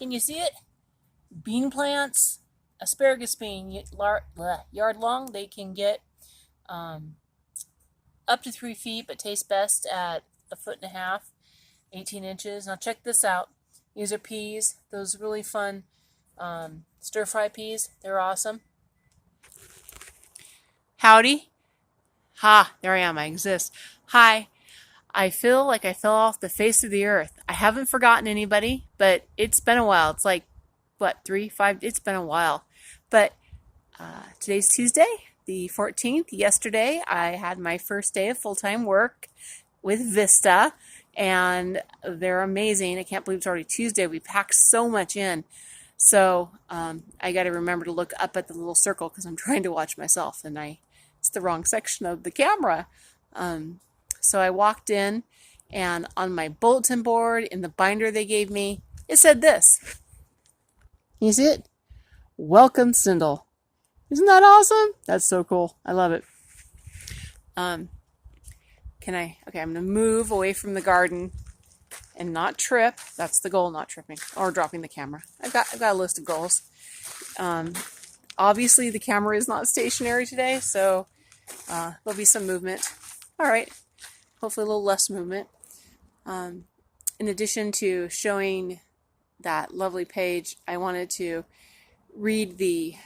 Can you see it? Bean plants, asparagus bean, yard long. They can get um, up to 3 feet, but taste best at a foot and a half, 18 inches. Now check this out. These are peas. Those really fun stir fry peas. They're awesome. Howdy. Ha, there I am. I exist. Hi. I feel like I fell off the face of the earth. I haven't forgotten anybody, but it's been a while. It's like, what, 3, 5? It's been a while. But today's Tuesday, the 14th. Yesterday, I had my first day of full-time work with VISTA, and they're amazing. I can't believe it's already Tuesday. We packed so much in. So I got to remember to look up at the little circle because I'm trying to watch myself, and it's the wrong section of the camera. So I walked in, and on my bulletin board in the binder they gave me, it said this. Can you see it? Welcome, Stindl. Isn't that awesome? That's so cool. I love it. Okay, I'm going to move away from the garden and not trip. That's the goal, not tripping or dropping the camera. I've got a list of goals. Obviously, the camera is not stationary today, so there'll be some movement. All right. Hopefully a little less movement. In addition to showing that lovely page, I wanted to read the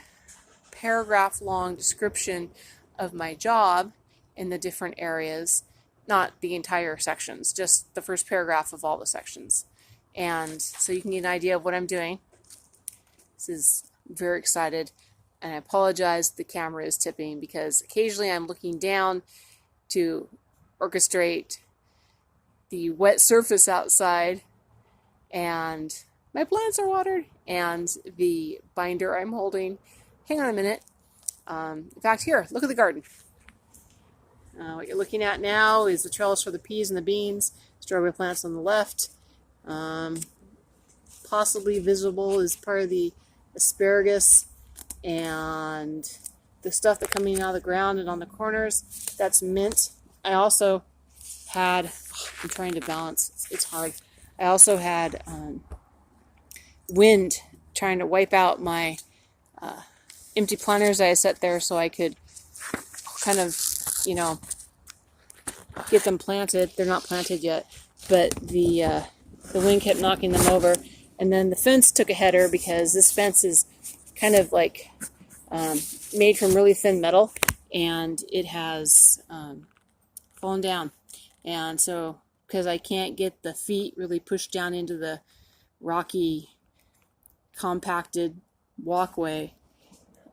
paragraph-long description of my job in the different areas, not the entire sections, just the first paragraph of all the sections. And so you can get an idea of what I'm doing. I'm very excited, and I apologize the camera is tipping because occasionally I'm looking down to orchestrate the wet surface outside, and my plants are watered, and the binder I'm holding. Hang on a minute. In fact, here, look at the garden. What you're looking at now is the trellis for the peas and the beans. Strawberry plants on the left. Possibly visible is part of the asparagus, and the stuff that's coming out of the ground and on the corners, that's mint. I also had, I'm trying to balance, it's hard. I also had wind trying to wipe out my empty planters I set there so I could kind of, get them planted. They're not planted yet, but the wind kept knocking them over. And then the fence took a header because this fence is kind of like made from really thin metal, and it has fallen down. And so because I can't get the feet really pushed down into the rocky compacted walkway,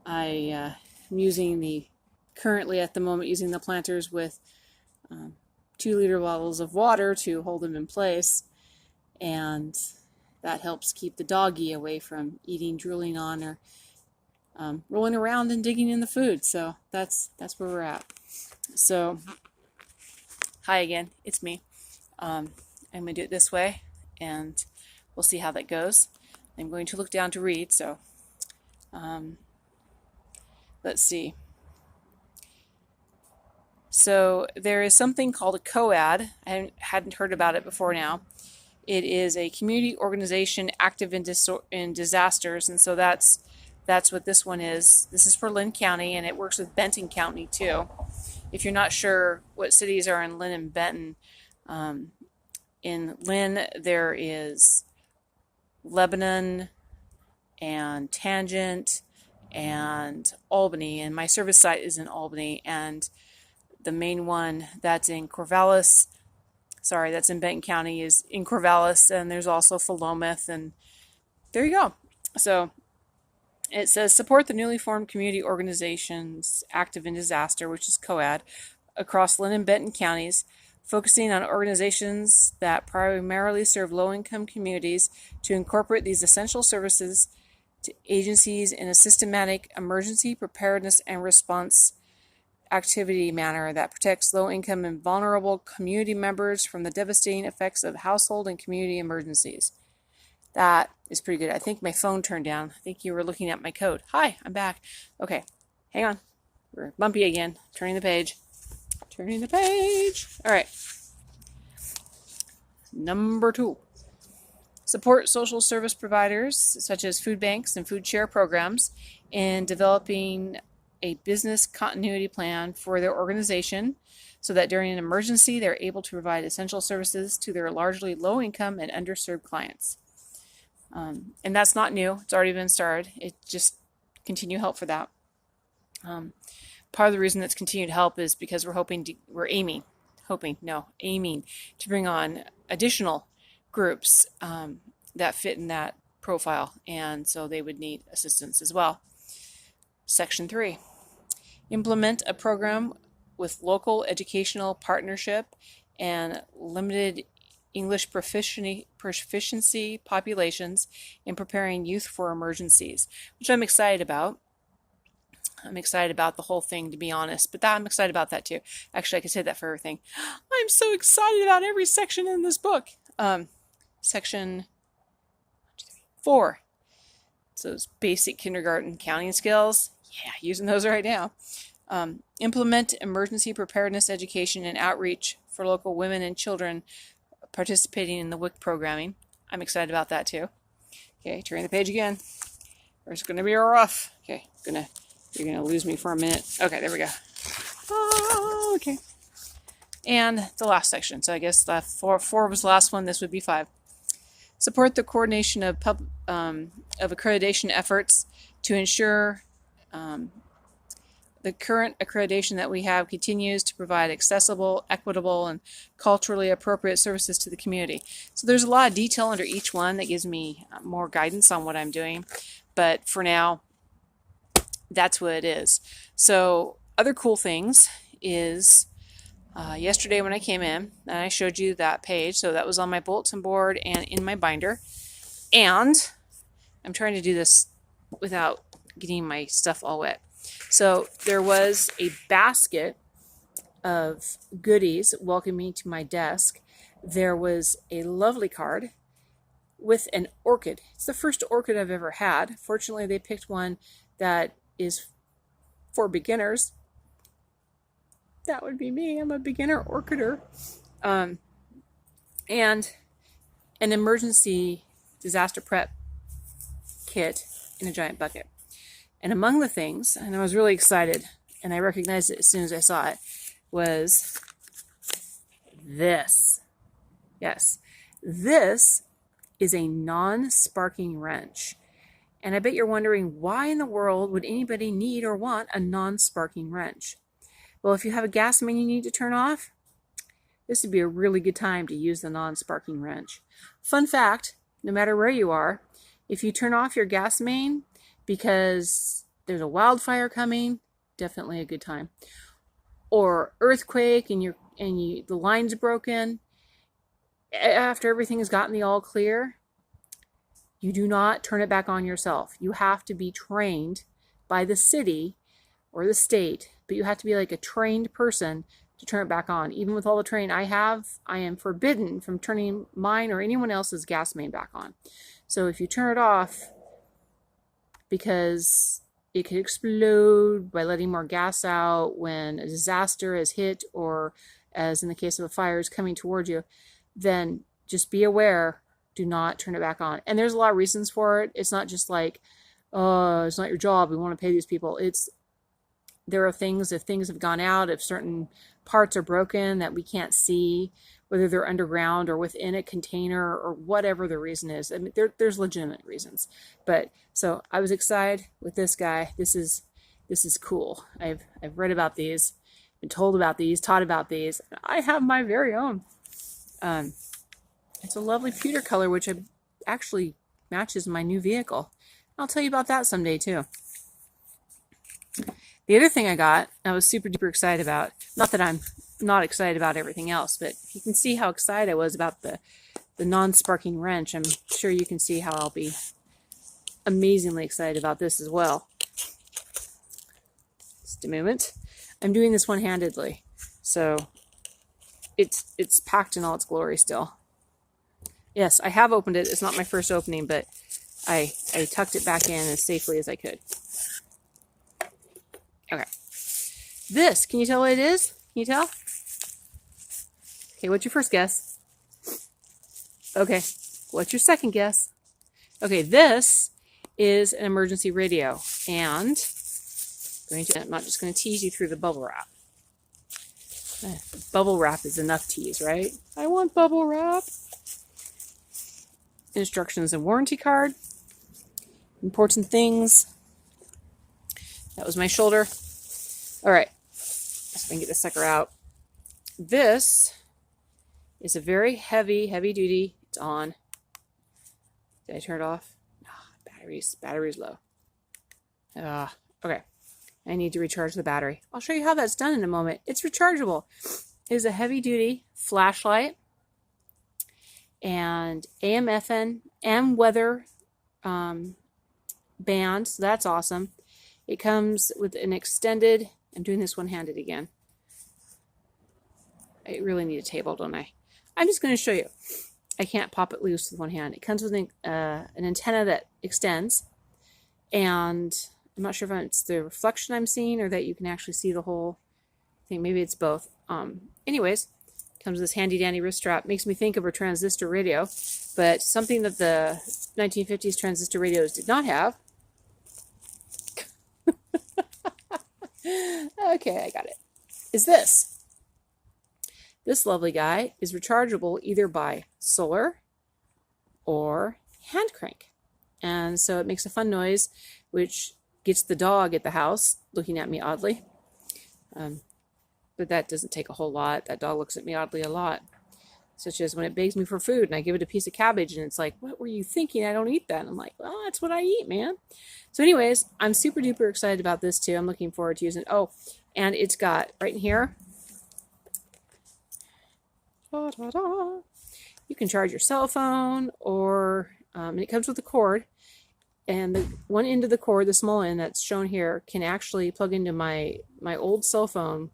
I am currently at the moment using the planters with 2-liter bottles of water to hold them in place, and that helps keep the doggy away from eating, drooling on, or rolling around and digging in the food. So that's where we're at. So hi again, it's me. I'm going to do it this way, and we'll see how that goes. I'm going to look down to read, so let's see. So there is something called a COAD. I hadn't heard about it before now. It is a community organization active in disasters, and so that's what this one is. This is for Lynn County, and it works with Benton County too. If you're not sure what cities are in Lynn and Benton, in Lynn there is Lebanon and Tangent and Albany, and my service site is in Albany, and the main one that's in that's in Benton County is in Corvallis, and there's also Philomath, and there you go. So it says support the newly formed community organizations active in disaster, which is COAD, across Lynn and Benton counties, focusing on organizations that primarily serve low-income communities to incorporate these essential services to agencies in a systematic emergency preparedness and response activity manner that protects low-income and vulnerable community members from the devastating effects of household and community emergencies. That is pretty good. I think my phone turned down. I think you were looking at my code. Hi, I'm back. Okay, hang on. We're bumpy again. Turning the page. Turning the page. All right. Number 2. Support social service providers such as food banks and food share programs in developing a business continuity plan for their organization so that during an emergency they're able to provide essential services to their largely low-income and underserved clients. And that's not new. It's already been started. It just continue help for that. Part of the reason that's continued help is because we're aiming to bring on additional groups that fit in that profile, and so they would need assistance as well. Section 3, implement a program with local educational partnership and limited English proficiency populations in preparing youth for emergencies, which I'm excited about. I'm excited about the whole thing, to be honest, but I'm excited about that too. Actually, I could say that for everything. I'm so excited about every section in this book. Section 4. So those basic kindergarten counting skills. Yeah, using those right now. Implement emergency preparedness education and outreach for local women and children participating in the WIC programming. I'm excited about that too. Okay, turning the page again. It's going to be rough. Okay, you're going to lose me for a minute. Okay, there we go. Oh, okay. And the last section. So I guess four was the last one. This would be 5. Support the coordination of accreditation efforts to ensure the current accreditation that we have continues to provide accessible, equitable, and culturally appropriate services to the community. So there's a lot of detail under each one that gives me more guidance on what I'm doing. But for now, that's what it is. So other cool things is yesterday when I came in, and I showed you that page. So that was on my bulletin board and in my binder. And I'm trying to do this without getting my stuff all wet. So there was a basket of goodies welcoming me to my desk. There was a lovely card with an orchid. It's the first orchid I've ever had. Fortunately, they picked one that is for beginners. That would be me. I'm a beginner orchider. And an emergency disaster prep kit in a giant bucket. And among the things, and I was really excited, and I recognized it as soon as I saw it, was this. Yes, this is a non-sparking wrench. And I bet you're wondering, why in the world would anybody need or want a non-sparking wrench? Well, if you have a gas main you need to turn off, this would be a really good time to use the non-sparking wrench. Fun fact, no matter where you are, if you turn off your gas main because there's a wildfire coming, definitely a good time. Or earthquake and the line's broken, after everything has gotten the all clear, you do not turn it back on yourself. You have to be trained by the city or the state, but you have to be like a trained person to turn it back on. Even with all the training I have, I am forbidden from turning mine or anyone else's gas main back on. So if you turn it off because it could explode by letting more gas out when a disaster has hit, or as in the case of a fire is coming towards you, then just be aware, do not turn it back on. And there's a lot of reasons for it. It's not just like, oh, it's not your job, we want to pay these people. There are things, if things have gone out, if certain parts are broken that we can't see, whether they're underground or within a container or whatever the reason is. I mean, there's legitimate reasons. But so I was excited with this guy. This is cool. I've read about these, been told about these, taught about these. I have my very own. It's a lovely pewter color, which actually matches my new vehicle. I'll tell you about that someday too. The other thing I got, I was super duper excited about, not that I'm not excited about everything else, but you can see how excited I was about the non-sparking wrench. I'm sure you can see how I'll be amazingly excited about this as well. Just a moment. I'm doing this one-handedly, so it's packed in all its glory still. Yes, I have opened it. It's not my first opening, but I tucked it back in as safely as I could. Okay. This, can you tell what it is? Can you tell? Okay, what's your first guess? Okay. What's your second guess? Okay, this is an emergency radio, and I'm not just going to tease you through the bubble wrap. Bubble wrap is enough tease, right? I want bubble wrap. Instructions and warranty card. Important things. That was my shoulder. All right, let's get this sucker out. This is a very heavy duty. It's on. Did I turn it off? Battery's low. Okay. I need to recharge the battery. I'll show you how that's done in a moment. It's rechargeable. It is a heavy duty flashlight and AM, FM, and weather band. So that's awesome. It comes with an extended, I'm doing this one-handed again. I really need a table, don't I? I'm just going to show you. I can't pop it loose with one hand. It comes with an antenna that extends, and I'm not sure if it's the reflection I'm seeing or that you can actually see the whole thing. Maybe it's both. Anyways, comes with this handy dandy wrist strap. Makes me think of a transistor radio, but something that the 1950s transistor radios did not have. Okay, I got it. Is this. This lovely guy is rechargeable either by solar or hand crank. And so it makes a fun noise, which gets the dog at the house looking at me oddly. But that doesn't take a whole lot. That dog looks at me oddly a lot. Such as when it begs me for food and I give it a piece of cabbage and it's like, what were you thinking? I don't eat that. And I'm like, well, that's what I eat, man. So anyways, I'm super duper excited about this too. I'm looking forward to using it. Oh, and it's got right in here, you can charge your cell phone, or and it comes with a cord, and the one end of the cord, the small end that's shown here, can actually plug into my old cell phone,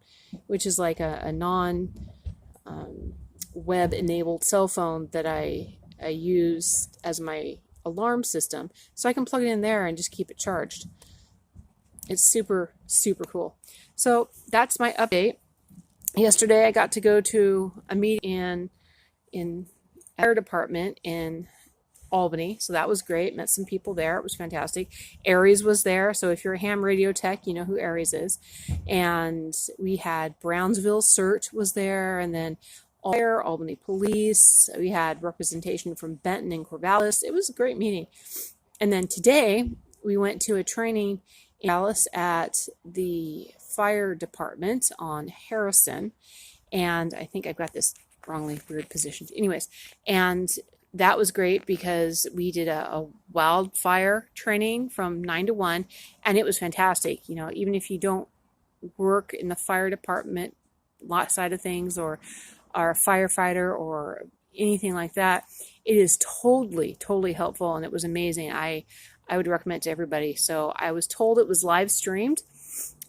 which is like a non web enabled cell phone that I use as my alarm system, so I can plug it in there and just keep it charged. It's super cool. So that's my update. Yesterday I got to go to a meeting in fire department in Albany, so that was great. Met some people there. It was fantastic. Aries was there, so if you're a ham radio tech, you know who Aries is. And we had Brownsville CERT was there, and then Fire, Albany Police. We had representation from Benton and Corvallis. It was a great meeting. And then today we went to a training in Dallas at the fire department on Harrison, and I think I've got this wrongly weird positioned. Anyways, and that was great because we did a wildfire training from 9 to 1, and it was fantastic. You know, even if you don't work in the fire department lot side of things, or are a firefighter or anything like that, it is totally helpful, and it was amazing. I would recommend it to everybody. So I was told it was live streamed.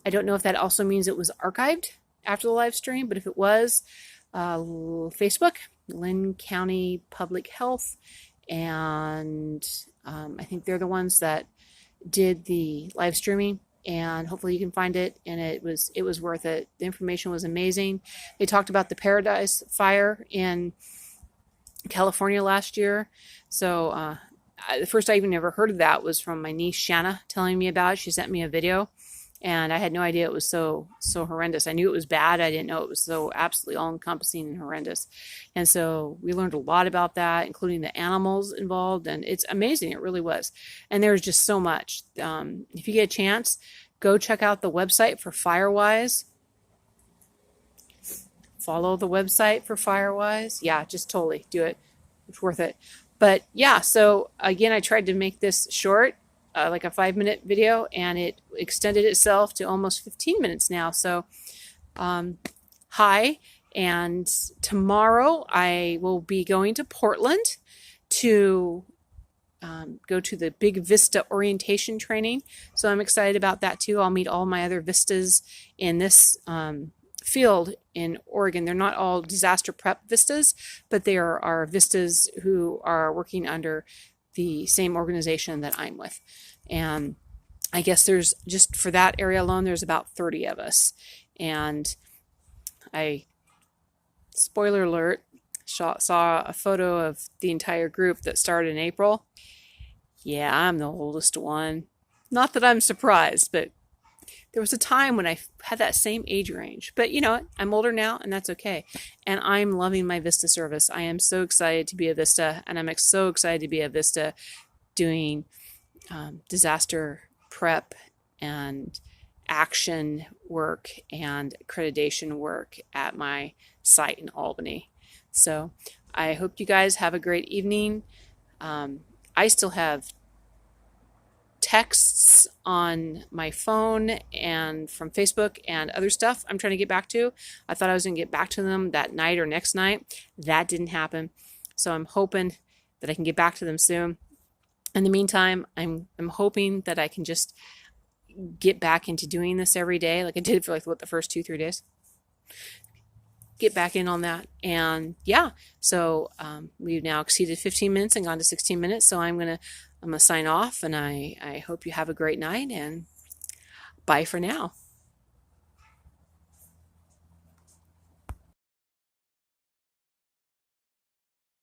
I don't know if that also means it was archived after the live stream, but if it was, Facebook, Lynn County Public Health, and I think they're the ones that did the live streaming, and hopefully you can find it, and it was worth it. The information was amazing. They talked about the Paradise Fire in California last year. So the first I even ever heard of that was from my niece Shanna telling me about it. She sent me a video, and I had no idea it was so horrendous. I knew it was bad. I didn't know it was so absolutely all-encompassing and horrendous. And so we learned a lot about that, including the animals involved, and it's amazing. It really was. And there's just so much. If you get a chance, go check out the website for Firewise. Follow the website for Firewise. Yeah, just totally do it. It's worth it. But yeah, so again, I tried to make this short, like a 5-minute video, and it extended itself to almost 15 minutes now. So hi, and tomorrow I will be going to Portland to go to the big VISTA orientation training. So I'm excited about that too. I'll meet all my other VISTAs in this field in Oregon. They're not all disaster prep VISTAs, but they are VISTAs who are working under the same organization that I'm with. And I guess there's, just for that area alone, there's about 30 of us. And spoiler alert, saw a photo of the entire group that started in April. Yeah, I'm the oldest one. Not that I'm surprised, but there was a time when I had that same age range. But you know what? I'm older now, and that's okay. And I'm loving my VISTA service. I am so excited to be a VISTA, and I'm so excited to be a VISTA doing disaster prep and action work and accreditation work at my site in Albany. So I hope you guys have a great evening. I still have texts on my phone and from Facebook and other stuff I'm trying to get back to. I thought I was going to get back to them that night or next night. That didn't happen. So I'm hoping that I can get back to them soon. In the meantime, I'm hoping that I can just get back into doing this every day, like I did for the first 2-3 days. Get back in on that, and yeah. So we've now exceeded 15 minutes and gone to 16 minutes. So I'm gonna sign off, and I hope you have a great night, and bye for now.